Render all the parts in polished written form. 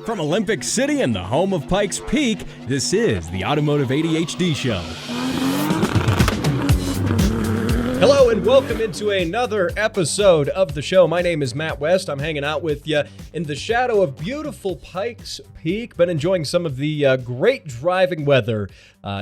From Olympic City and the home of Pikes Peak, this is the Automotive ADHD Show. Hello and welcome into another episode of the show. My name is Matt West. I'm hanging out with you in the shadow of beautiful Pikes Peak. Been enjoying some of the great driving weather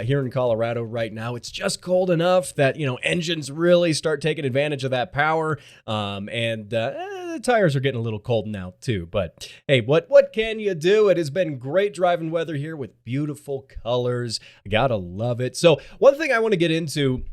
here in Colorado right now. It's just cold enough that, engines really start taking advantage of that power. The tires are getting a little cold now too. But hey, what can you do? It has been great driving weather here with beautiful colors. I gotta love it. So one thing I want to get into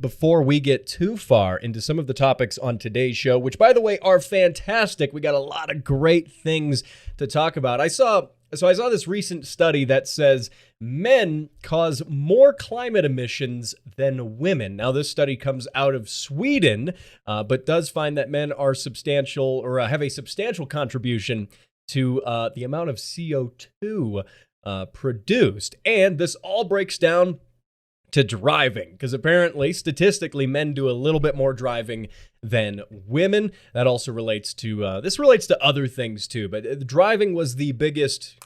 before we get too far into some of the topics on today's show, which, by the way, are fantastic. We got a lot of great things to talk about. I saw this recent study that says men cause more climate emissions than women. Now, this study comes out of Sweden, but does find that men are substantial or have a substantial contribution to the amount of CO2 produced. And this all breaks down to driving, because apparently, statistically, men do a little bit more driving than women. That also relates to, this relates to other things too, but driving was the biggest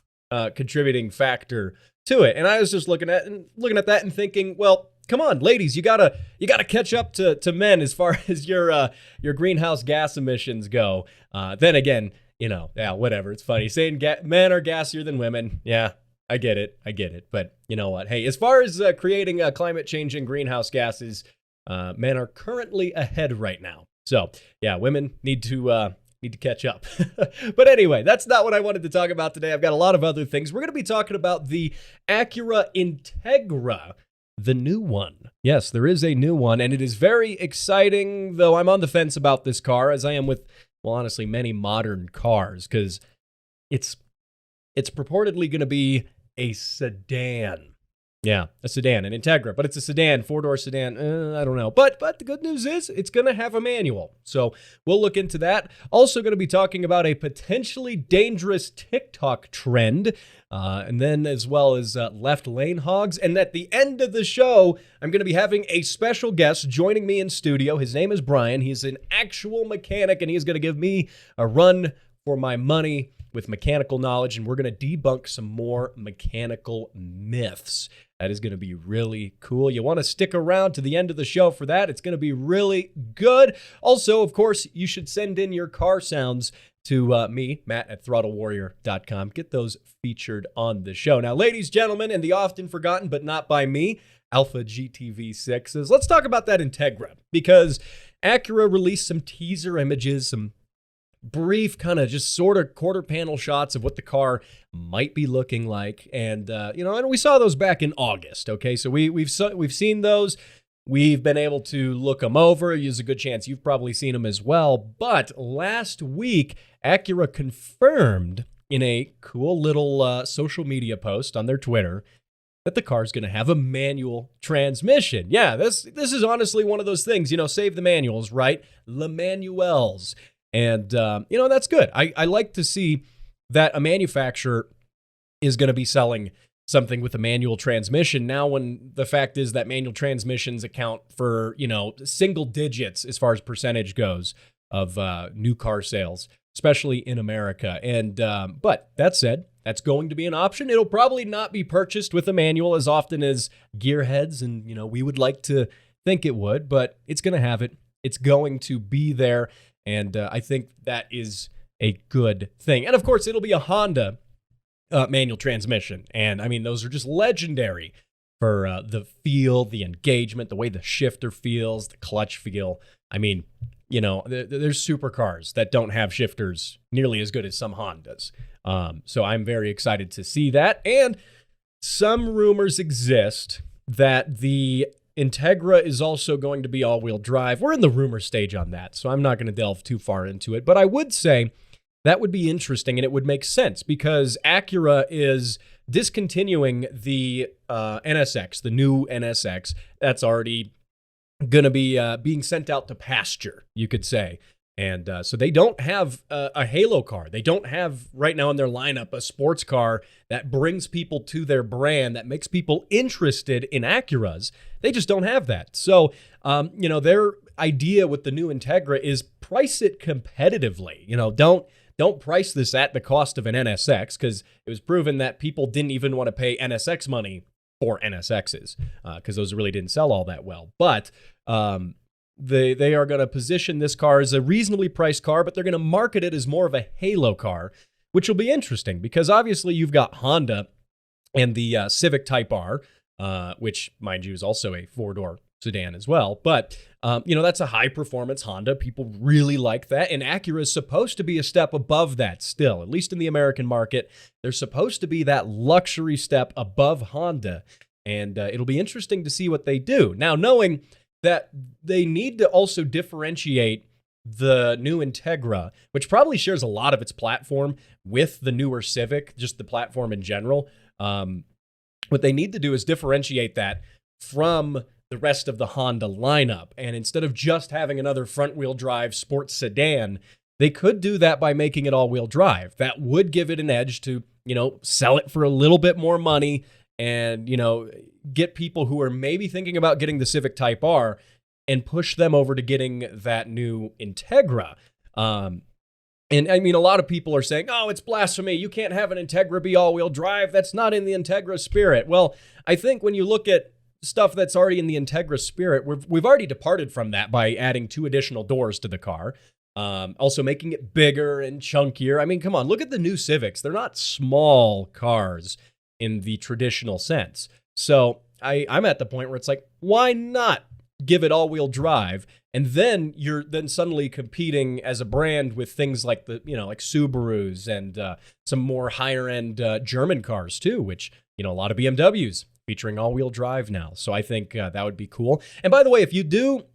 contributing factor to it. And I was just looking at that and thinking, well, come on, ladies, you gotta catch up to men as far as your greenhouse gas emissions go. Then again, whatever. It's funny saying men are gassier than women. Yeah. I get it. But you know what? Hey, as far as creating climate change and greenhouse gases, men are currently ahead right now. So yeah, women need to catch up. But anyway, that's not what I wanted to talk about today. I've got a lot of other things. We're going to be talking about the Acura Integra, the new one. Yes, there is a new one, and it is very exciting, though I'm on the fence about this car, as I am with, well, honestly, many modern cars, because it's purportedly going to be a sedan. Yeah, a sedan, an Integra, but it's a sedan, four-door sedan. I don't know. But the good news is it's going to have a manual. So we'll look into that. Also going to be talking about a potentially dangerous TikTok trend, and then as well as left lane hogs. And at the end of the show, I'm going to be having a special guest joining me in studio. His name is Brian. He's an actual mechanic, and he's going to give me a run for my money with mechanical knowledge, and we're going to debunk some more mechanical myths. That is going to be really cool. You want to stick around to the end of the show for that. It's going to be really good. Also, of course, you should send in your car sounds to me, Matt, at throttlewarrior.com. Get those featured on the show. Now, ladies, gentlemen, and the often forgotten, but not by me, Alpha GTV6s, let's talk about that Integra, because Acura released some teaser images, some brief kind of just sort of quarter panel shots of what the car might be looking like. And, and we saw those back in August. Okay. So we've seen those. We've been able to look them over. There's a good chance you've probably seen them as well. But last week, Acura confirmed in a cool little social media post on their Twitter that the car is going to have a manual transmission. Yeah, this is honestly one of those things, save the manuals, right? Le manuels. And, that's good. I like to see that a manufacturer is going to be selling something with a manual transmission. Now, when the fact is that manual transmissions account for, single digits as far as percentage goes of new car sales, especially in America. And but that said, that's going to be an option. It'll probably not be purchased with a manual as often as gearheads, and, we would like to think it would, but it's going to have it. It's going to be there. And I think that is a good thing. And of course, it'll be a Honda manual transmission. And I mean, those are just legendary for the feel, the engagement, the way the shifter feels, the clutch feel. I mean, there's supercars that don't have shifters nearly as good as some Hondas. So I'm very excited to see that. And some rumors exist that the Integra is also going to be all-wheel drive. We're in the rumor stage on that, so I'm not going to delve too far into it. But I would say that would be interesting, and it would make sense because Acura is discontinuing the NSX, the new NSX. That's already going to be being sent out to pasture, you could say. And so they don't have a halo car. They don't have right now in their lineup a sports car that brings people to their brand, that makes people interested in Acuras. They just don't have that. So, their idea with the new Integra is price it competitively. Don't don't price this at the cost of an NSX, because it was proven that people didn't even want to pay NSX money for NSXs, because those really didn't sell all that well. But they are going to position this car as a reasonably priced car, but they're going to market it as more of a halo car, which will be interesting because obviously you've got Honda and the Civic Type R, which, mind you, is also a four-door sedan as well. But, that's a high-performance Honda. People really like that. And Acura is supposed to be a step above that still, at least in the American market. They're supposed to be that luxury step above Honda. And it'll be interesting to see what they do. Now, knowing that they need to also differentiate the new Integra, which probably shares a lot of its platform with the newer Civic, just the platform in general. What they need to do is differentiate that from the rest of the Honda lineup. And instead of just having another front-wheel drive sports sedan, they could do that by making it all-wheel drive. That would give it an edge to, sell it for a little bit more money and, get people who are maybe thinking about getting the Civic Type R and push them over to getting that new Integra. And I mean, a lot of people are saying, oh, it's blasphemy. You can't have an Integra be all-wheel drive. That's not in the Integra spirit. Well, I think when you look at stuff that's already in the Integra spirit, we've already departed from that by adding 2 additional doors to the car. Also making it bigger and chunkier. I mean, come on, look at the new Civics. They're not small cars in the traditional sense. So I'm at the point where it's like, why not give it all-wheel drive? And then you're then suddenly competing as a brand with things like like Subarus and some more higher-end German cars too, which, a lot of BMWs featuring all-wheel drive now. So I think that would be cool. And by the way, if you do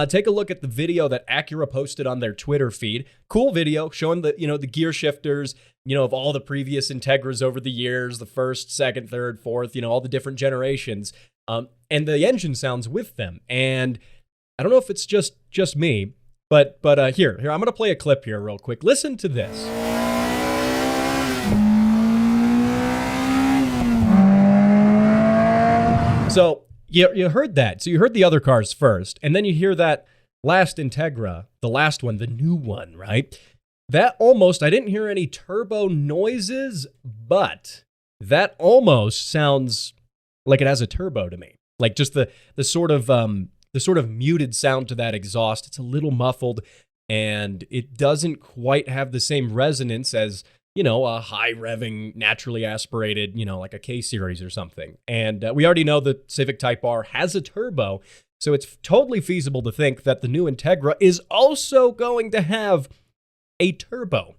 take a look at the video that Acura posted on their Twitter feed, cool video showing the, the gear shifters, of all the previous Integras over the years, the first, second, third, fourth, all the different generations, and the engine sounds with them. And I don't know if it's just me, but here, I'm going to play a clip here real quick. Listen to this. So you heard that. So you heard the other cars first, and then you hear that last Integra, the last one, the new one, right? That almost, I didn't hear any turbo noises, but that almost sounds like it has a turbo to me. Like just the sort of muted sound to that exhaust. It's a little muffled, and it doesn't quite have the same resonance as, a high revving, naturally aspirated, like a K-Series or something. And we already know the Civic Type R has a turbo, so it's totally feasible to think that the new Integra is also going to have a turbo.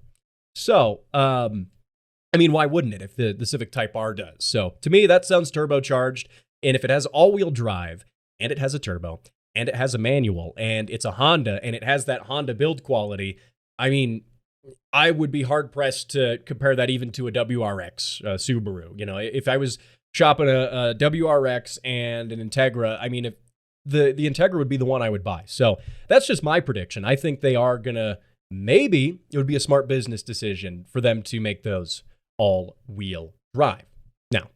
So, why wouldn't it if the Civic Type R does? So to me, that sounds turbocharged. And if it has all-wheel drive, and it has a turbo, and it has a manual, and it's a Honda, and it has that Honda build quality, I would be hard-pressed to compare that even to a WRX Subaru. If I was shopping a WRX and an Integra, if the Integra would be the one I would buy. So that's just my prediction. I think they are going to, maybe it would be a smart business decision for them to make those all-wheel drive. Now,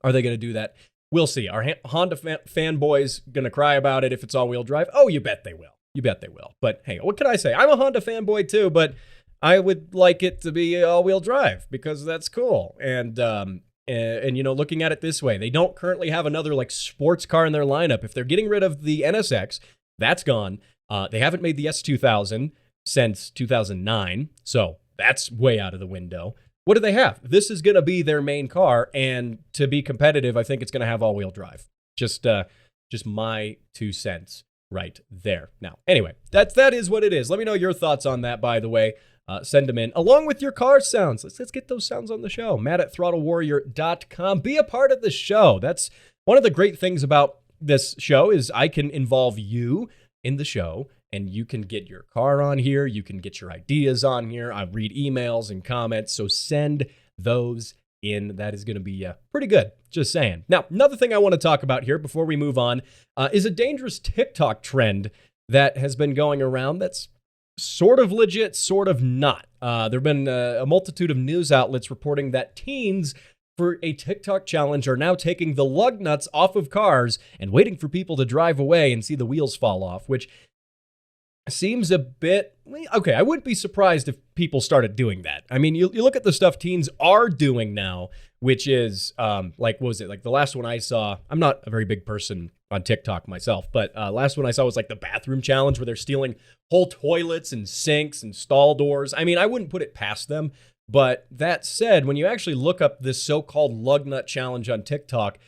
are they going to do that? We'll see. Are Honda fanboys going to cry about it if it's all-wheel drive? Oh, you bet they will. You bet they will. But hey, what can I say? I'm a Honda fanboy too, but I would like it to be all-wheel drive because that's cool. And looking at it this way, they don't currently have another sports car in their lineup. If they're getting rid of the NSX, that's gone. They haven't made the S2000 since 2009, so that's way out of the window. What do they have? This is going to be their main car, and to be competitive, I think it's going to have all-wheel drive. Just my 2 cents right there. Now, anyway, that is what it is. Let me know your thoughts on that, by the way. Send them in, along with your car sounds. Let's get those sounds on the show. Matt@throttlewarrior.com. Be a part of the show. That's one of the great things about this show is I can involve you in the show, and you can get your car on here. You can get your ideas on here. I read emails and comments, so send those in. That is going to be pretty good. Just saying. Now, another thing I want to talk about here before we move on is a dangerous TikTok trend that has been going around that's sort of legit, sort of not. There have been a multitude of news outlets reporting that teens for a TikTok challenge are now taking the lug nuts off of cars and waiting for people to drive away and see the wheels fall off, which seems a bit, okay, I wouldn't be surprised if people started doing that. I mean, you look at the stuff teens are doing now, which is like, what was it? Like the last one I saw, I'm not a very big person on TikTok myself, but last one I saw was like the bathroom challenge where they're stealing whole toilets and sinks and stall doors. I mean, I wouldn't put it past them. But that said, when you actually look up this so-called lug nut challenge on TikTok,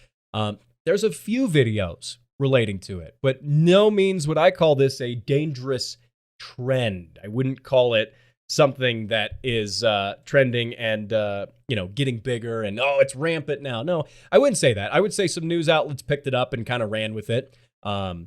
there's a few videos relating to it, but no means would I call this a dangerous trend. I wouldn't call it something that is trending and getting bigger and it's rampant now. No, I wouldn't say that. I would say some news outlets picked it up and kind of ran with it. I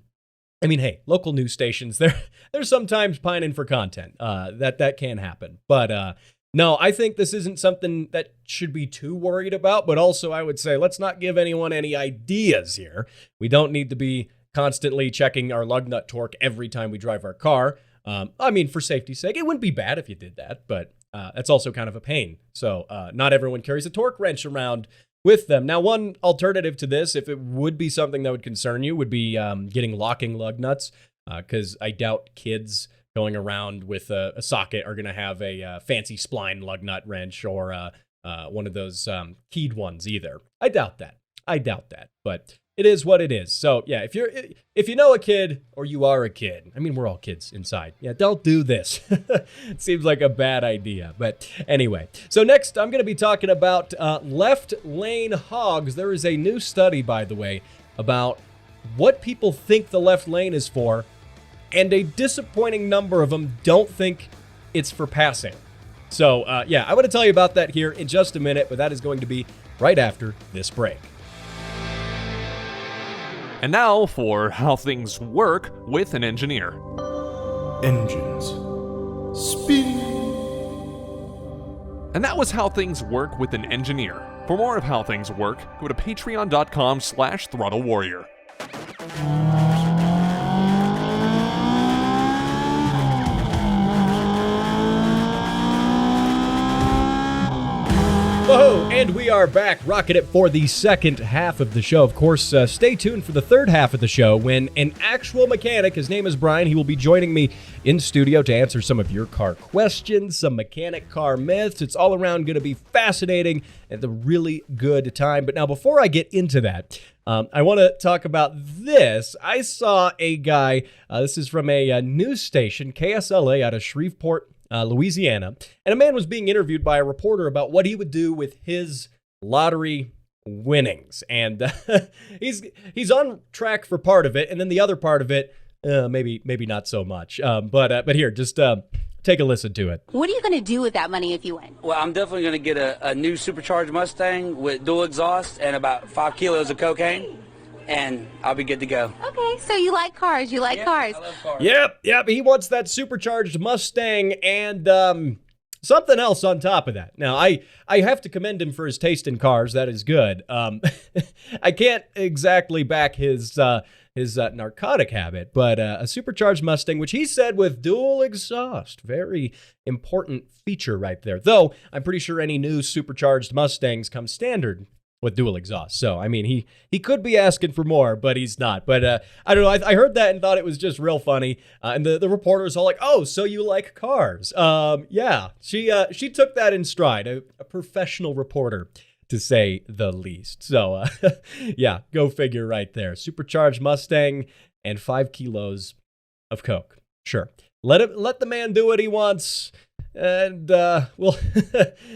mean, hey, local news stations, they're sometimes pining for content. That can happen, but no, I think this isn't something that should be too worried about, but also I would say let's not give anyone any ideas here. We don't need to be constantly checking our lug nut torque every time we drive our car. I mean, for safety's sake, it wouldn't be bad if you did that, but that's also kind of a pain. So not everyone carries a torque wrench around with them. Now, one alternative to this, if it would be something that would concern you, would be getting locking lug nuts, because I doubt kids going around with a socket are going to have a fancy spline lug nut wrench or one of those keyed ones either. I doubt that. But it is what it is. So yeah, if you know a kid or you are a kid, I mean, we're all kids inside. Yeah, don't do this. It seems like a bad idea. But anyway, so next I'm going to be talking about left lane hogs. There is a new study, by the way, about what people think the left lane is for. And a disappointing number of them don't think it's for passing. So, yeah, I want to tell you about that here in just a minute, but that is going to be right after this break. And now for how things work with an engineer. Engines. Spin. And that was how things work with an engineer. For more of how things work, go to patreon.com/throttlewarrior. Whoa, and we are back, rocking it for the second half of the show. Of course, stay tuned for the third half of the show when an actual mechanic, his name is Brian, he will be joining me in studio to answer some of your car questions, some mechanic car myths. It's all around going to be fascinating and a really good time. But now, before I get into that, I want to talk about this. I saw a guy, this is from a news station, KSLA, out of Shreveport, Louisiana, and a man was being interviewed by a reporter about what he would do with his lottery winnings, and he's on track for part of it, and then the other part of it, maybe not so much. But here, just take a listen to it. What are you going to do with that money if you win? Well, I'm definitely going to get a new supercharged Mustang with dual exhaust and about 5 kilos of cocaine, and I'll be good to go. Okay, so you like cars. You like cars. I love cars. Yep. He wants that supercharged Mustang and something else on top of that. Now, I have to commend him for his taste in cars. That is good. I can't exactly back his narcotic habit, but a supercharged Mustang, which he said with dual exhaust, very important feature right there. Though I'm pretty sure any new supercharged Mustangs come standard with dual exhaust. So, I mean, he could be asking for more, but he's not. But I don't know. I heard that and thought it was just real funny. And the reporter's all like, "Oh, so you like cars?" Yeah, she took that in stride. A professional reporter, to say the least. So, yeah, go figure right there. Supercharged Mustang and 5 kilos of coke. Sure, let the man do what he wants. And well,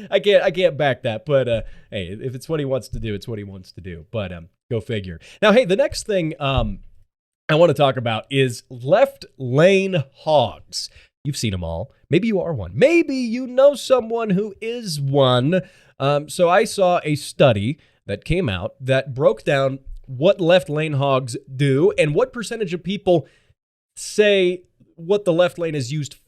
I can't back that, but hey, if it's what he wants to do, it's what he wants to do. But go figure. Now, hey, the next thing I want to talk about is left lane hogs. You've seen them all. Maybe you are one. Maybe you know someone who is one. So I saw a study that came out that broke down what left lane hogs do and what percentage of people say what the left lane is used for.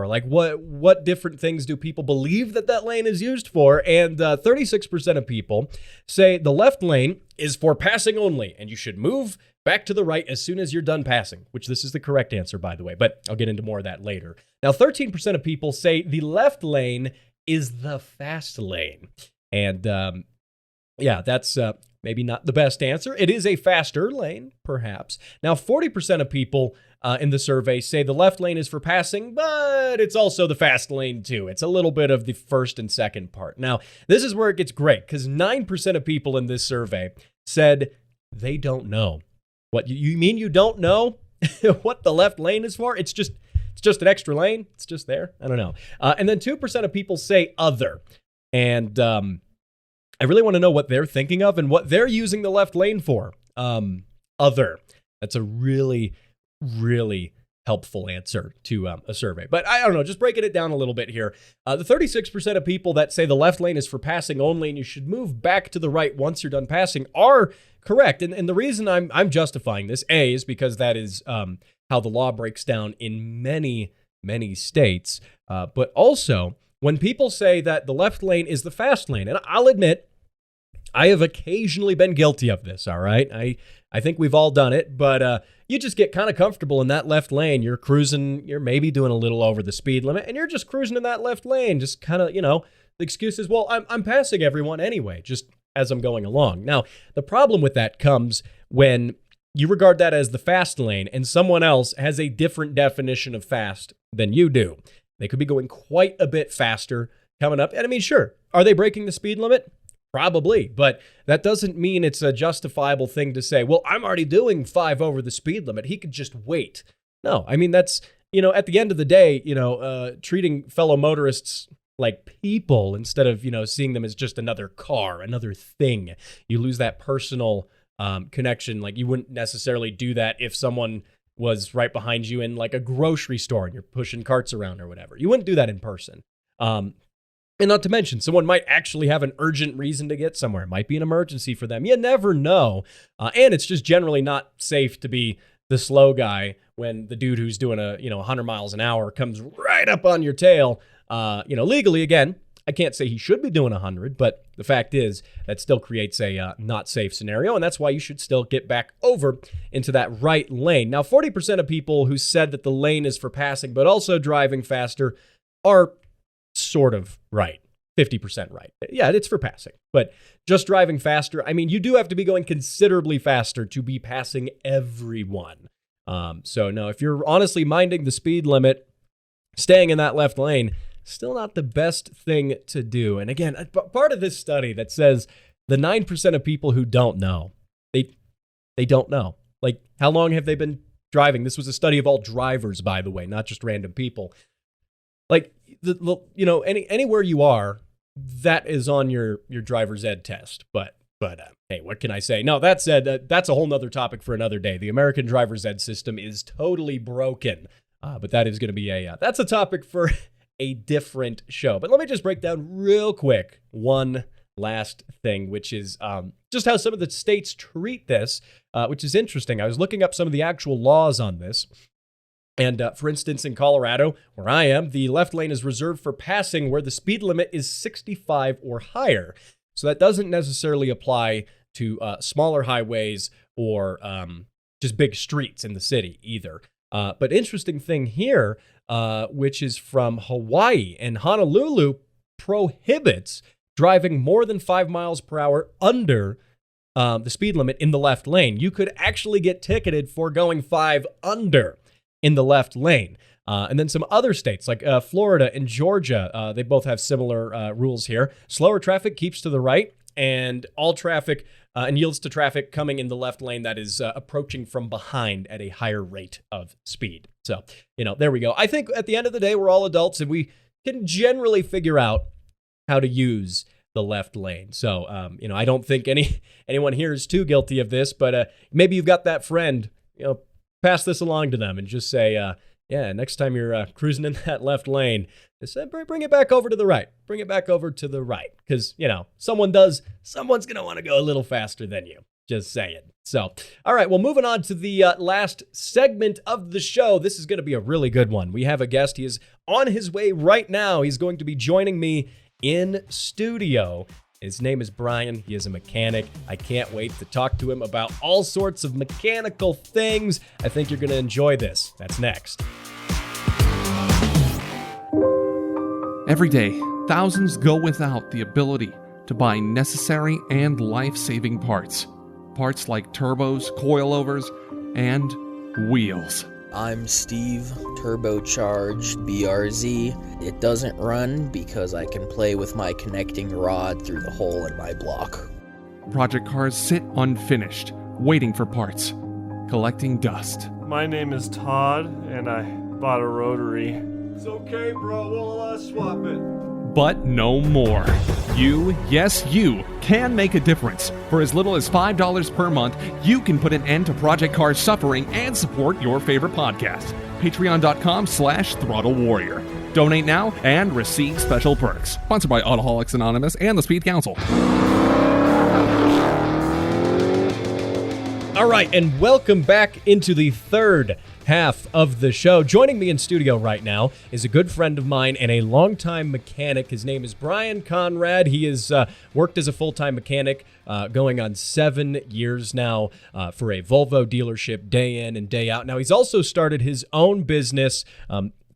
Like what different things do people believe that lane is used for? And 36% of people say the left lane is for passing only, and you should move back to the right as soon as you're done passing, which this is the correct answer, by the way, but I'll get into more of that later. Now, 13% of people say the left lane is the fast lane. And yeah, that's maybe not the best answer. It is a faster lane, perhaps. Now, 40% of people in the survey say the left lane is for passing, but it's also the fast lane too. It's a little bit of the first and second part. Now, this is where it gets great because 9% of people in this survey said they don't know. What, you mean you don't know what the left lane is for? It's just an extra lane. It's just there. I don't know. And then 2% of people say other. And I really want to know what they're thinking of and what they're using the left lane for. Other. That's a really, really helpful answer to a survey. But I don't know, just breaking it down a little bit here. The 36% of people that say the left lane is for passing only and you should move back to the right once you're done passing are correct. And the reason I'm justifying this, A, is because that is how the law breaks down in many, many states. But also, when people say that the left lane is the fast lane, and I'll admit, I have occasionally been guilty of this, all right? I think we've all done it, but you just get kind of comfortable in that left lane. You're cruising, you're maybe doing a little over the speed limit, and you're just cruising in that left lane, just kind of, the excuse is, well, I'm passing everyone anyway, just as I'm going along. Now, the problem with that comes when you regard that as the fast lane and someone else has a different definition of fast than you do. They could be going quite a bit faster coming up. And I mean, sure, are they breaking the speed limit? Probably, but that doesn't mean it's a justifiable thing to say, well, I'm already doing 5 over the speed limit. He could just wait. No, I mean, that's, at the end of the day, treating fellow motorists like people instead of, seeing them as just another car, another thing. You lose that personal connection. Like you wouldn't necessarily do that if someone was right behind you in like a grocery store and you're pushing carts around or whatever. You wouldn't do that in person. And not to mention, someone might actually have an urgent reason to get somewhere. It might be an emergency for them. You never know. And it's just generally not safe to be the slow guy when the dude who's doing 100 miles an hour comes right up on your tail. Legally, again, I can't say he should be doing 100, but the fact is that still creates a not safe scenario, and that's why you should still get back over into that right lane. Now, 40% of people who said that the lane is for passing but also driving faster are sort of right. 50% right. Yeah, it's for passing, but just driving faster. I mean, you do have to be going considerably faster to be passing everyone. So no, if you're honestly minding the speed limit, staying in that left lane, still not the best thing to do. And again, part of this study that says the 9% of people who don't know, they don't know. Like, how long have they been driving? This was a study of all drivers, by the way, not just random people. Like, anywhere you are, that is on your driver's ed test. But hey, what can I say? No, that said, that's a whole nother topic for another day. The American driver's ed system is totally broken. But that is going to be that's a topic for a different show. But let me just break down real quick one last thing, which is just how some of the states treat this, which is interesting. I was looking up some of the actual laws on this. And for instance, in Colorado, where I am, the left lane is reserved for passing where the speed limit is 65 or higher. So that doesn't necessarily apply to smaller highways or just big streets in the city either. But interesting thing here, which is from Hawaii, and Honolulu prohibits driving more than 5 miles per hour under the speed limit in the left lane. You could actually get ticketed for going 5 under in the left lane. And then some other states like Florida and Georgia, they both have similar rules here. Slower traffic keeps to the right, and all traffic and yields to traffic coming in the left lane that is approaching from behind at a higher rate of speed. So, there we go. I think at the end of the day, we're all adults and we can generally figure out how to use the left lane. So, I don't think anyone here is too guilty of this, but maybe you've got that friend, pass this along to them and just say, next time you're cruising in that left lane, just bring it back over to the right. Bring it back over to the right. Because, someone's going to want to go a little faster than you. Just saying. So, all right, well, moving on to the last segment of the show. This is going to be a really good one. We have a guest. He is on his way right now. He's going to be joining me in studio. His name is Brian. He is a mechanic. I can't wait to talk to him about all sorts of mechanical things. I think you're going to enjoy this. That's next. Every day, thousands go without the ability to buy necessary and life-saving parts. Parts like turbos, coilovers, and wheels. I'm Steve, turbocharged BRZ. It doesn't run because I can play with my connecting rod through the hole in my block. Project cars sit unfinished, waiting for parts, collecting dust. My name is Todd, and I bought a rotary. It's okay, bro. We'll swap it. But no more. You, yes you, can make a difference. For as little as $5 per month, you can put an end to Project Cars suffering and support your favorite podcast. Patreon.com/Throttle Warrior. Donate now and receive special perks. Sponsored by Autoholics Anonymous and the Speed Council. All right, and welcome back into the third half of the show. Joining me in studio right now is a good friend of mine and a longtime mechanic. His name is Brian Conrad. He has worked as a full-time mechanic going on 7 years now for a Volvo dealership day in and day out. Now, he's also started his own business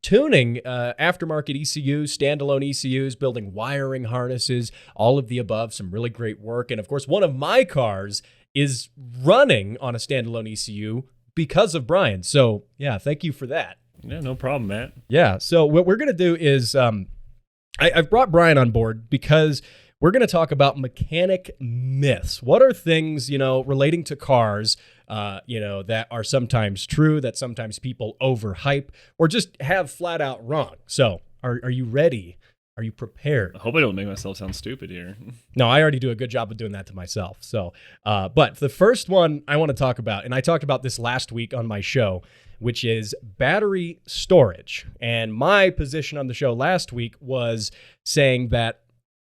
tuning aftermarket ECUs, standalone ECUs, building wiring harnesses, all of the above, some really great work. And of course, one of my cars is running on a standalone ECU because of Brian. So yeah, thank you for that. Yeah, no problem, Matt. Yeah, so what we're going to do is I've brought Brian on board because we're going to talk about mechanic myths. What are things, relating to cars, that are sometimes true, that sometimes people overhype, or just have flat out wrong? So are you ready? Are you prepared? I hope I don't make myself sound stupid here. No, I already do a good job of doing that to myself. So, but the first one I want to talk about, and I talked about this last week on my show, which is battery storage. And my position on the show last week was saying that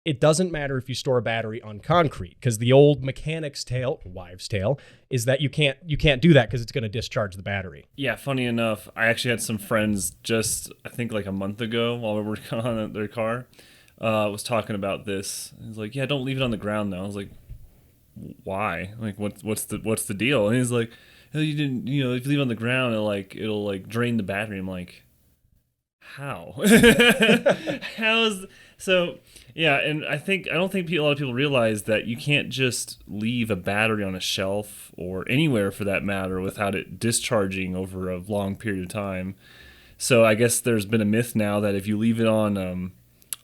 it doesn't matter if you store a battery on concrete, because the old mechanic's tale, wives' tale, is that you can't do that because it's going to discharge the battery. Yeah, funny enough, I actually had some friends just, I think like a month ago while we were working on their car, was talking about this. He's like, yeah, don't leave it on the ground though. I was like, why? Like, what's the deal? And he's like, oh, you didn't, if you leave it on the ground, it'll drain the battery. I'm like, how? So yeah, and I don't think a lot of people realize that you can't just leave a battery on a shelf or anywhere for that matter without it discharging over a long period of time. So I guess there's been a myth now that if you leave it on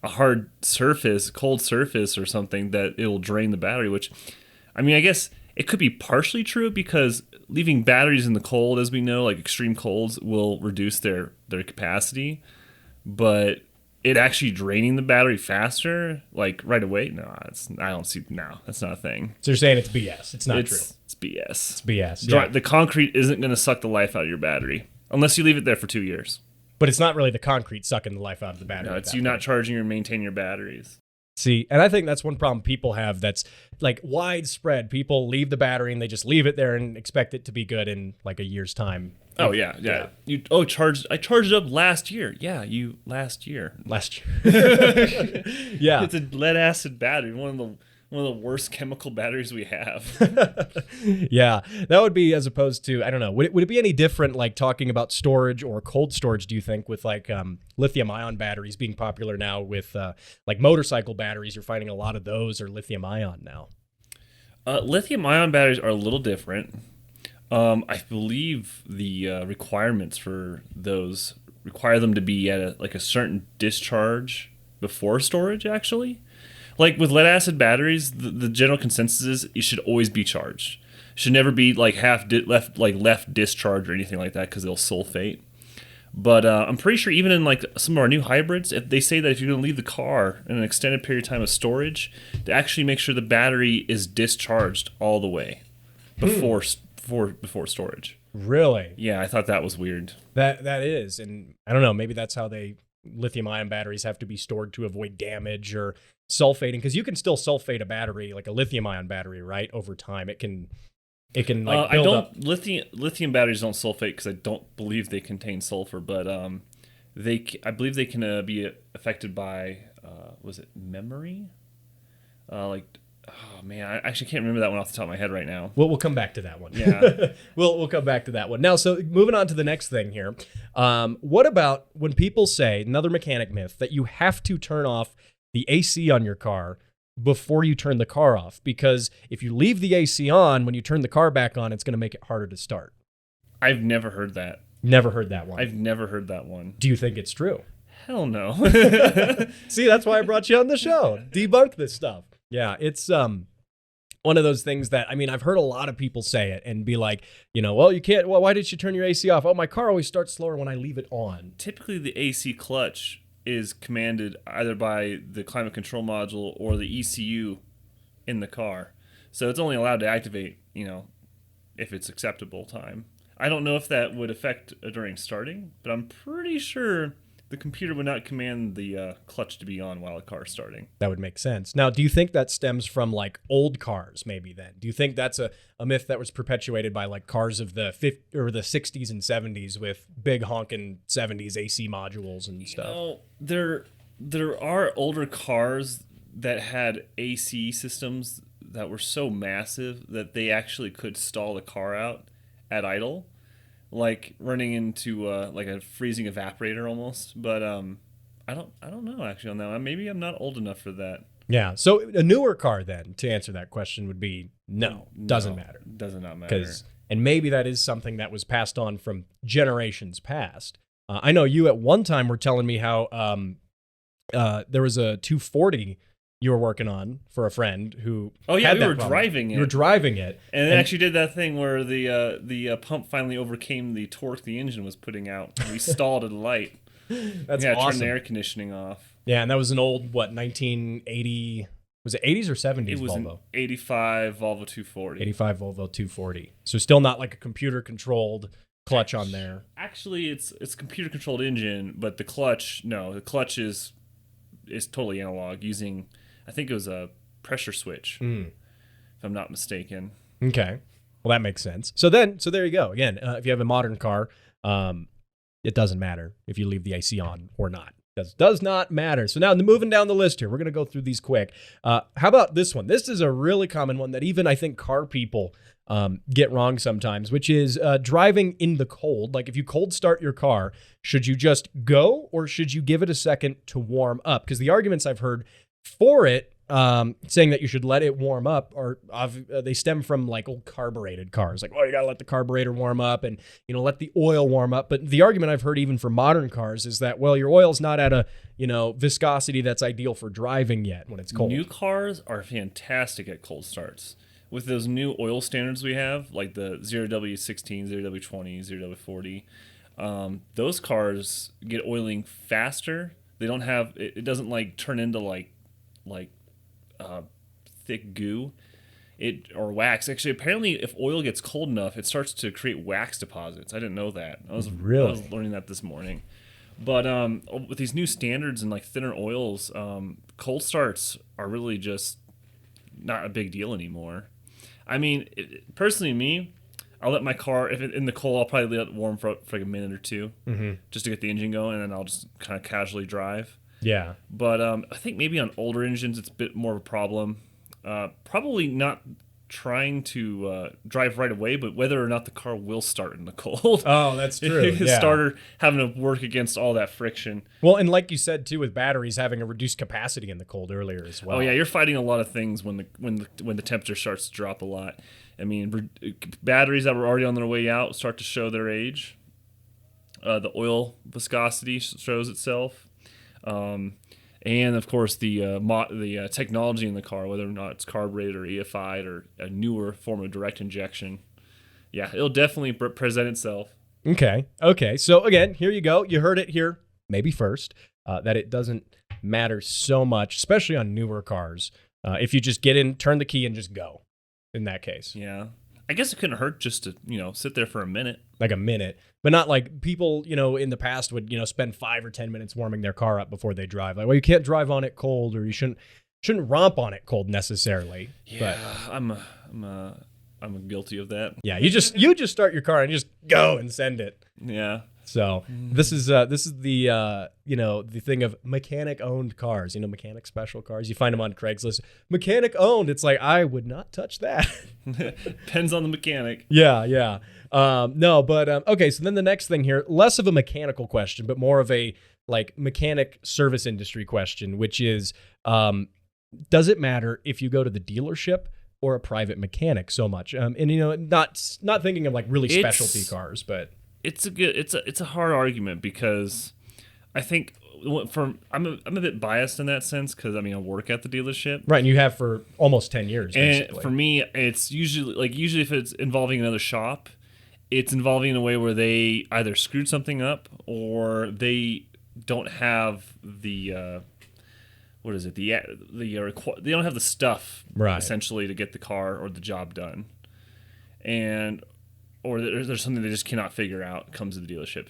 a hard surface, cold surface or something, that it'll drain the battery, which, I mean, I guess it could be partially true because leaving batteries in the cold, as we know, like extreme colds, will reduce their capacity. But it actually draining the battery faster, like right away? No, that's not a thing. So you're saying it's BS. It's not true. It's BS. It's BS. Yeah. The concrete isn't going to suck the life out of your battery unless you leave it there for 2 years. But it's not really the concrete sucking the life out of the battery. No, it's you not charging or maintaining your batteries. See, and I think that's one problem people have that's like widespread. People leave the battery and they just leave it there and expect it to be good in like a year's time. Oh yeah. I charged it up last year. Yeah, last year. Yeah. It's a lead acid battery, one of the worst chemical batteries we have. Yeah, that would be as opposed to, I don't know, would it be any different like talking about storage or cold storage, do you think, with like lithium ion batteries being popular now with like motorcycle batteries? You're finding a lot of those are lithium ion now. Lithium ion batteries are a little different. I believe the requirements for those require them to be at a certain discharge before storage, actually. Like with lead acid batteries, the general consensus is it should always be charged. It should never be like left discharge or anything like that because it'll sulfate. But I'm pretty sure even in like some of our new hybrids, if they say that if you're going to leave the car in an extended period of time of storage, to actually make sure the battery is discharged all the way before storage. Really? Yeah, I thought that was weird. That is, and I don't know, maybe that's how lithium ion batteries have to be stored to avoid damage or sulfating, because you can still sulfate a battery, like a lithium ion battery, right? Over time, it can like build up. Lithium batteries don't sulfate because I don't believe they contain sulfur, but I believe they can be affected by was it memory? Oh man, I actually can't remember that one off the top of my head right now. We'll come back to that one. Yeah, we'll come back to that one. Now, so moving on to the next thing here. What about when people say, another mechanic myth, that you have to turn off the AC on your car before you turn the car off? Because if you leave the AC on, when you turn the car back on, it's going to make it harder to start. I've never heard that. Never heard that one. I've never heard that one. Do you think it's true? Hell no. See, that's why I brought you on the show. Debunk this stuff. Yeah, it's one of those things that, I mean, I've heard a lot of people say it and be like, well, you can't, well, why did you turn your AC off? Oh, my car always starts slower when I leave it on. Typically, the AC clutch is commanded either by the climate control module or the ECU in the car. So it's only allowed to activate, if it's acceptable time. I don't know if that would affect during starting, but I'm pretty sure the computer would not command the clutch to be on while a car's starting. That would make sense. Now, do you think that stems from like old cars maybe then? Do you think that's a myth that was perpetuated by like cars of the 60s and 70s with big honking 70s AC modules and stuff? There are older cars that had AC systems that were so massive that they actually could stall the car out at idle, like running into like a freezing evaporator almost. But I don't know actually on that one. Maybe I'm not old enough for that. Yeah. So a newer car then, to answer that question, would be no, doesn't matter. Does not matter. And maybe that is something that was passed on from generations past. I know you at one time were telling me how there was a 240 you were working on for a friend who we had that were problem. driving it. You were driving it. And it actually did that thing where the pump finally overcame the torque the engine was putting out. We stalled at a light. That's awesome. awesome. Turn the air conditioning off. Yeah, and that was an old, 1980, was it 80s or 70s It was Volvo? an 85 Volvo 240. 85 Volvo 240. So still not like a computer-controlled clutch on there. Actually, it's computer-controlled engine, but the clutch is totally analog using, I think it was a pressure switch, if I'm not mistaken. Okay. Well, that makes sense. So there you go. Again, if you have a modern car, it doesn't matter if you leave the AC on or not. Does not matter. So now moving down the list here, we're going to go through these quick. How about this one? This is a really common one that even I think car people get wrong sometimes, which is driving in the cold. Like if you cold start your car, should you just go or should you give it a second to warm up? Because the arguments I've heard for it, saying that you should let it warm up, or they stem from like old carbureted cars. Like, you got to let the carburetor warm up and, let the oil warm up. But the argument I've heard even for modern cars is that, your oil's not at a, viscosity that's ideal for driving yet when it's cold. New cars are fantastic at cold starts. With those new oil standards we have, like the 0W16, 0W20, 0W40, those cars get oiling faster. They don't have, it doesn't like turn into like thick goo or wax. Actually, apparently if oil gets cold enough, it starts to create wax deposits. I didn't know that. I was learning that this morning. But with these new standards and like thinner oils, cold starts are really just not a big deal anymore. I mean, personally, me, I'll let my car, if it's in the cold, I'll probably let it warm for like a minute or two, just to get the engine going, and then I'll just kind of casually drive. Yeah. But I think maybe on older engines, it's a bit more of a problem. Probably not trying to drive right away, but whether or not the car will start in the cold. Oh, that's true. Yeah. Starter having to work against all that friction. Well, and like you said too, with batteries having a reduced capacity in the cold earlier as well. Oh yeah, you're fighting a lot of things when the temperature starts to drop a lot. I mean, batteries that were already on their way out start to show their age. The oil viscosity shows itself. And of course the technology in the car, whether or not it's carbureted or EFI'd or a newer form of direct injection, it'll definitely present itself. Okay. So again, here you go. You heard it here, maybe first, that it doesn't matter so much, especially on newer cars. If you just get in, turn the key, and just go. In that case, yeah. I guess it couldn't hurt just to, sit there for a minute. Like a minute. But not like people, in the past would, spend 5 or 10 minutes warming their car up before they drive. Like, you can't drive on it cold, or you shouldn't romp on it cold necessarily. Yeah, but I'm guilty of that. Yeah, you just start your car and just go and send it. Yeah. So this is the the thing of mechanic owned cars, mechanic special cars. You find them on Craigslist, mechanic owned. It's like, I would not touch that. Depends on the mechanic. Yeah. Okay. So then the next thing here, less of a mechanical question, but more of a like mechanic service industry question, which is, does it matter if you go to the dealership or a private mechanic so much? And not thinking of like really specialty cars, but it's a hard argument because I think I'm a bit biased in that sense because I work at the dealership. Right, and you have for almost 10 years, basically. And for me, it's usually if it's involving another shop, it's involving in a way where they either screwed something up or they don't have the they don't have the stuff essentially to get the car or the job done, or there's something they just cannot figure out comes to the dealership.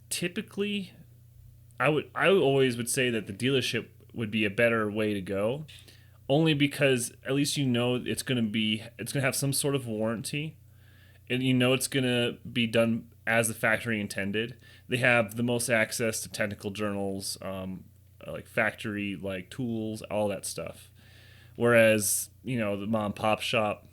Typically, I always would say that the dealership would be a better way to go, only because at least it's going to have some sort of warranty, and it's going to be done as the factory intended. They have the most access to technical journals, like factory tools, all that stuff. Whereas the mom and pop shop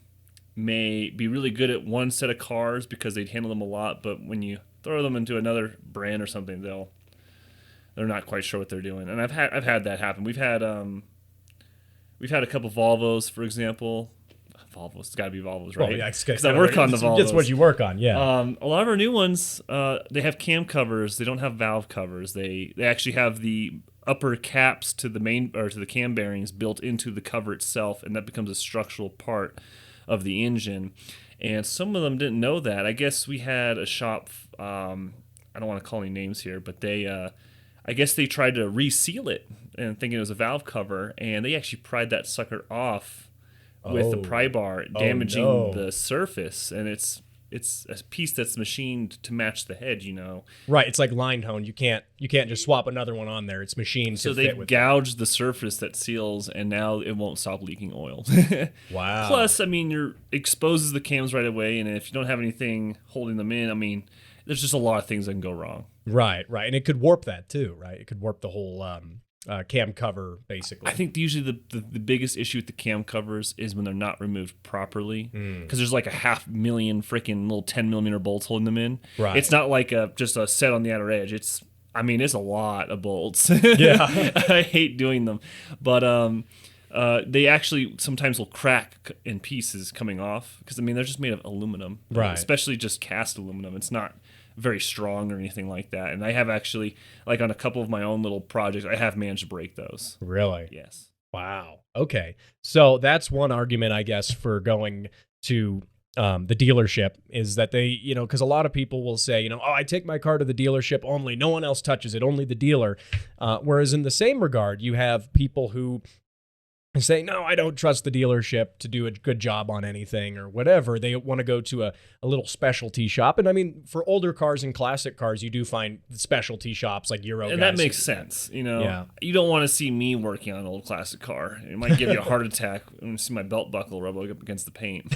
may be really good at one set of cars because they'd handle them a lot, but when you throw them into another brand or something, they're not quite sure what they're doing. And I've had that happen. We've had a couple Volvos, for example. Volvos, it's got to be Volvos, right? Oh, yeah, because I work on the Volvos. That's what you work on, yeah. A lot of our new ones, they have cam covers. They don't have valve covers. They actually have the upper caps to the main or to the cam bearings built into the cover itself, and that becomes a structural part of the engine. And some of them didn't know that. I guess we had a shop. I don't want to call any names here, but they. I guess they tried to reseal it and thinking it was a valve cover, and they actually pried that sucker off with the pry bar, damaging the surface. And it's a piece that's machined to match the head, Right, it's like line hone. You can't just swap another one on there. It's machined so to they fit with gouged the surface that seals, and now it won't stop leaking oil. Wow. Plus, you're exposes the cams right away, and if you don't have anything holding them in, there's just a lot of things that can go wrong. Right, and it could warp that too, right? It could warp the whole cam cover, basically. I think usually the biggest issue with the cam covers is when they're not removed properly, because there's like a 500,000 freaking little 10mm bolts holding them in. Right. It's not like just a set on the outer edge. It's a lot of bolts. Yeah. I hate doing them, but they actually sometimes will crack in pieces coming off because they're just made of aluminum, right? Especially just cast aluminum. It's not very strong or anything like that. And I have actually, on a couple of my own little projects, I have managed to break those. Really? Yes. Wow. Okay. So that's one argument, I guess, for going to the dealership is that they, because a lot of people will say, I take my car to the dealership only. No one else touches it, only the dealer. Whereas in the same regard, you have people who say, no, I don't trust the dealership to do a good job on anything or whatever. They want to go to a little specialty shop. And for older cars and classic cars, you do find specialty shops like Euro and guys. And that makes sense. Yeah. You don't want to see me working on an old classic car. It might give you a heart attack when you see my belt buckle rub up against the paint.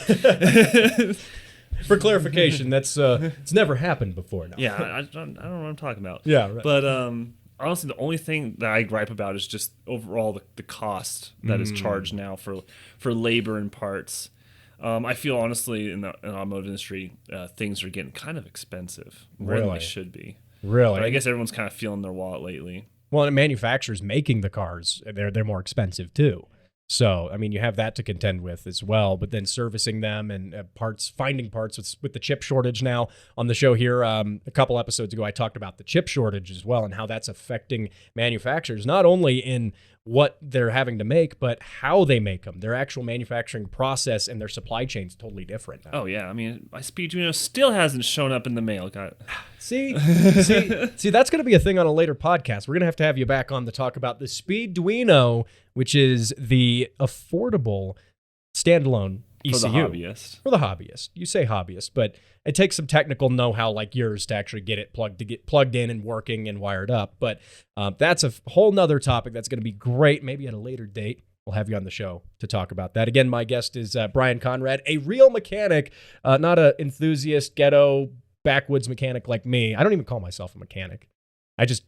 For clarification, that's it's never happened before now. Yeah, I don't know what I'm talking about. Yeah, right. But honestly, the only thing that I gripe about is just overall the cost that is charged now for labor and parts. I feel honestly in the automotive industry, things are getting kind of expensive. More than they should be. Really? But I guess everyone's kind of feeling their wallet lately. Well, and manufacturers making the cars, they're more expensive too. So, you have that to contend with as well, but then servicing them and finding parts with the chip shortage now. On the show here, a couple episodes ago, I talked about the chip shortage as well and how that's affecting manufacturers, not only in what they're having to make, but how they make them. Their actual manufacturing process and their supply chain is totally different now. Oh, yeah. My Speeduino still hasn't shown up in the mail. See, that's going to be a thing on a later podcast. We're going to have you back on to talk about the Speeduino, which is the affordable standalone ECU. For the hobbyist. You say hobbyist, but it takes some technical know-how like yours to actually get it plugged in and working and wired up. But that's a whole nother topic that's going to be great, maybe at a later date. We'll have you on the show to talk about that. Again, my guest is Brian Conrad, a real mechanic, not an enthusiast, ghetto, backwoods mechanic like me. I don't even call myself a mechanic. I just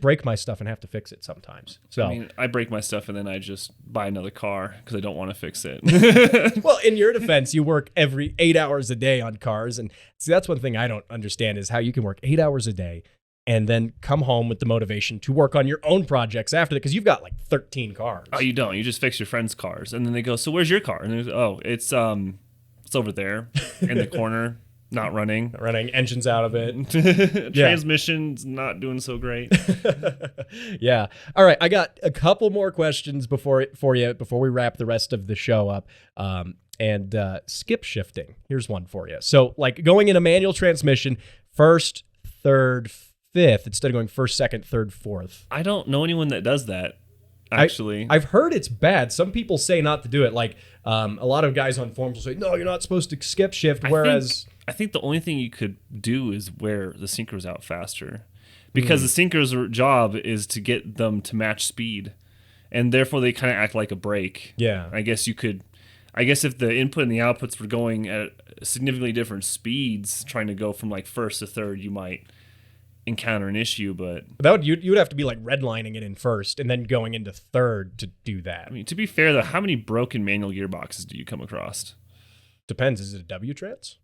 break my stuff and have to fix it sometimes. So I break my stuff and then I just buy another car because I don't want to fix it. Well, in your defense, you work every 8 hours a day on cars. And see, that's one thing I don't understand is how you can work 8 hours a day and then come home with the motivation to work on your own projects after that, because you've got 13 cars. Oh, you don't. You just fix your friends' cars. And then they go, so where's your car? And they go, it's over there in the corner not running. Engine's out of it. Transmission's not doing so great. Yeah. All right. I got a couple more questions before we wrap the rest of the show up. And skip shifting. Here's one for you. So, like going in a manual transmission, first, third, fifth, instead of going first, second, third, fourth. I don't know anyone that does that. Actually, I've heard it's bad. Some people say not to do it. Like a lot of guys on forums will say, no, you're not supposed to skip shift. Whereas I think the only thing you could do is wear the sinkers out faster, because the sinkers' job is to get them to match speed, and therefore they kind of act like a brake. Yeah. I guess if the input and the outputs were going at significantly different speeds, trying to go from like first to third, you might encounter an issue. But you would have to be like redlining it in first and then going into third to do that. I mean, to be fair though, how many broken manual gearboxes do you come across? Depends. Is it a W trans?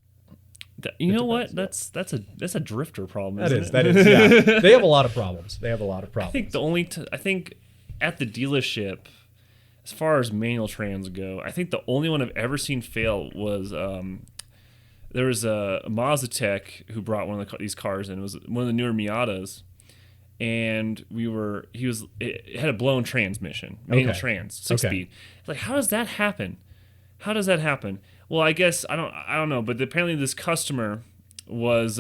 You know what? That's a drifter problem. That is. Yeah. They have a lot of problems. I think at the dealership, as far as manual trans go, I think the only one I've ever seen fail was there was a Mazda tech who brought one of these cars in. It was one of the newer Miatas, and it had a blown transmission, manual trans, 6-speed. Like, how does that happen? Well, I guess I don't know, but apparently this customer was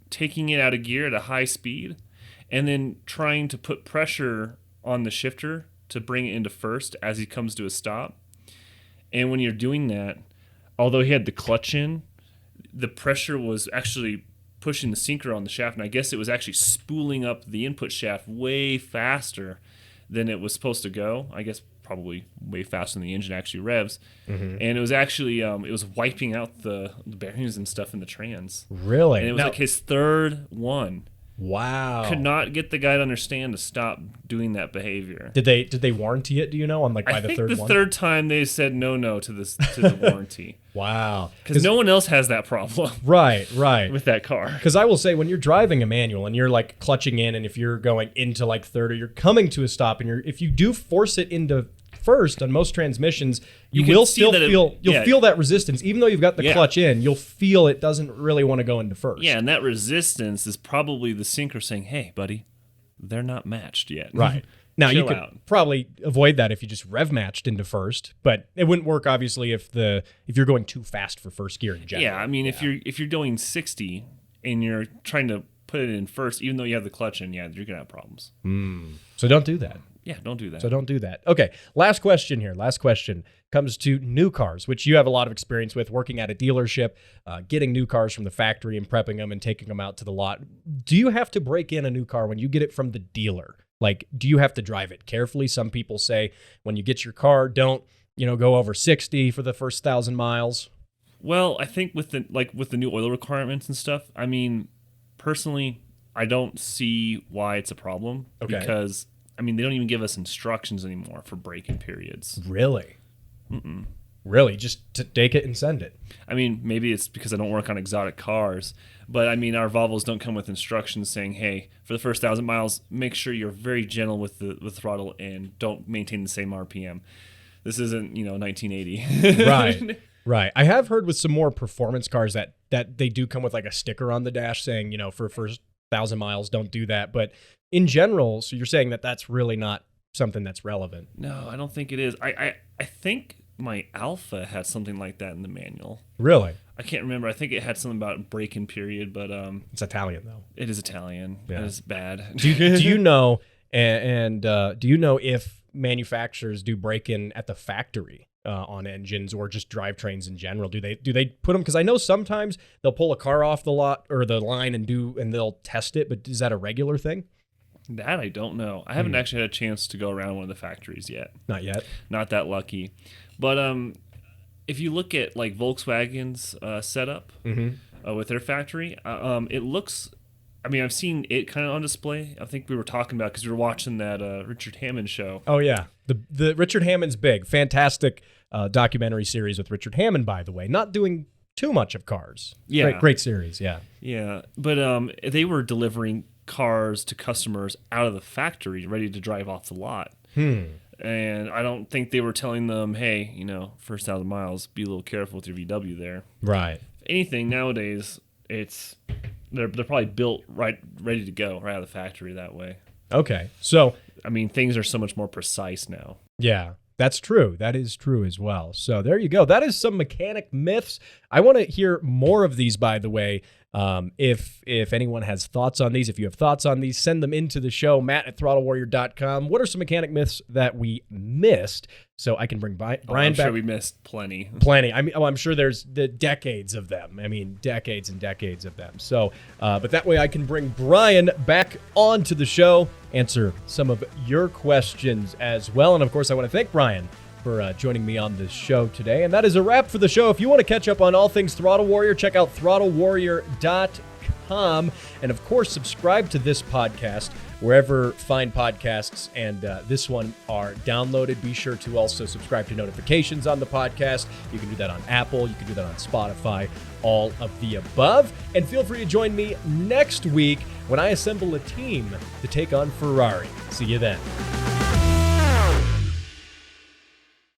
taking it out of gear at a high speed, and then trying to put pressure on the shifter to bring it into first as he comes to a stop. And when you're doing that, although he had the clutch in, the pressure was actually pushing the sinker on the shaft, and I guess it was actually spooling up the input shaft way faster than it was supposed to go. I guess probably way faster than the engine actually revs. And it was actually it was wiping out the bearings and stuff in the trans. Really? And it was like his third one. Wow. Could not get the guy to understand to stop doing that behavior. Did they warranty it, do you know, on like by the third one? I think the third time they said no to the warranty. Wow. Because no one else has that problem. Right. With that car. Because I will say, when you're driving a manual and you're like clutching in, and if you're going into like third, or you're coming to a stop, and if you do force it into first on most transmissions, you will still feel that resistance. Even though you've got the clutch in, you'll feel it doesn't really want to go into first. Yeah, and that resistance is probably the sinker saying, hey, buddy, they're not matched yet. Right. Now, you could out. probably avoid that if you just rev matched into first, but it wouldn't work, obviously, if you're going too fast for first gear in general. Yeah, I mean, if you're going 60 and you're trying to put it in first, even though you have the clutch in, you're going to have problems. So don't do that. Yeah, don't do that. So don't do that. Okay, last question here. Last question comes to new cars, which you have a lot of experience with, working at a dealership, getting new cars from the factory and prepping them and taking them out to the lot. Do you have to break in a new car when you get it from the dealer? Like, do you have to drive it carefully? Some people say when you get your car, don't go over 60 for the first 1,000 miles. Well, I think with the new oil requirements and stuff, I mean, personally, I don't see why it's a problem. Okay. Because I mean, they don't even give us instructions anymore for braking periods. Really? Really? Just to take it and send it? I mean, maybe it's because I don't work on exotic cars, but I mean, our Volvos don't come with instructions saying, hey, for the first 1,000 miles, make sure you're very gentle with the throttle and don't maintain the same RPM. This isn't, 1980. Right. I have heard with some more performance cars that they do come with like a sticker on the dash saying, for first 1,000 miles, don't do that. But in general, so you're saying that that's really not something that's relevant? No, I don't think it is. I think my Alpha had something like that in the manual. Really? I can't remember. I think it had something about break-in period, but it's Italian though. It is Italian. Yeah. It is bad. Do you know? And do you know if manufacturers do break-in at the factory on engines or just drivetrains in general? Do they put them? Because I know sometimes they'll pull a car off the lot or the line and they'll test it. But is that a regular thing? That I don't know. I haven't actually had a chance to go around one of the factories yet. Not yet. Not that lucky. But if you look at like Volkswagen's setup with their factory, it looks. I mean, I've seen it kind of on display. I think we were talking about because we were watching that Richard Hammond show. Oh yeah, the Richard Hammond's Big, fantastic documentary series with Richard Hammond. By the way, not doing too much of cars. Yeah, great series. Yeah. Yeah, but they were delivering cars to customers out of the factory, ready to drive off the lot. And I don't think they were telling them, hey, first 1,000 miles, be a little careful with your VW there. Right. If anything, nowadays, they're probably built ready to go right out of the factory that way. Okay. So, I mean, things are so much more precise now. yeah, that's true. That is true as well. So there you go. That is some mechanic myths. I want to hear more of these, by the way. If anyone has thoughts on these, if you have thoughts on these, send them into the show, matt@throttlewarrior.com. What are some mechanic myths that we missed so I can bring Brian I'm back? sure we missed plenty. I mean, I'm sure there's the decades of them. I mean, decades and decades of them. So, but that way I can bring Brian back onto the show, answer some of your questions as well. And of course, I want to thank Brian for joining me on this show today. And that is a wrap for the show. If you want to catch up on all things Throttle Warrior, check out throttlewarrior.com. And of course, subscribe to this podcast wherever fine podcasts and this one are downloaded. Be sure to also subscribe to notifications on the podcast. You can do that on Apple. You can do that on Spotify, all of the above. And feel free to join me next week when I assemble a team to take on Ferrari. See you then.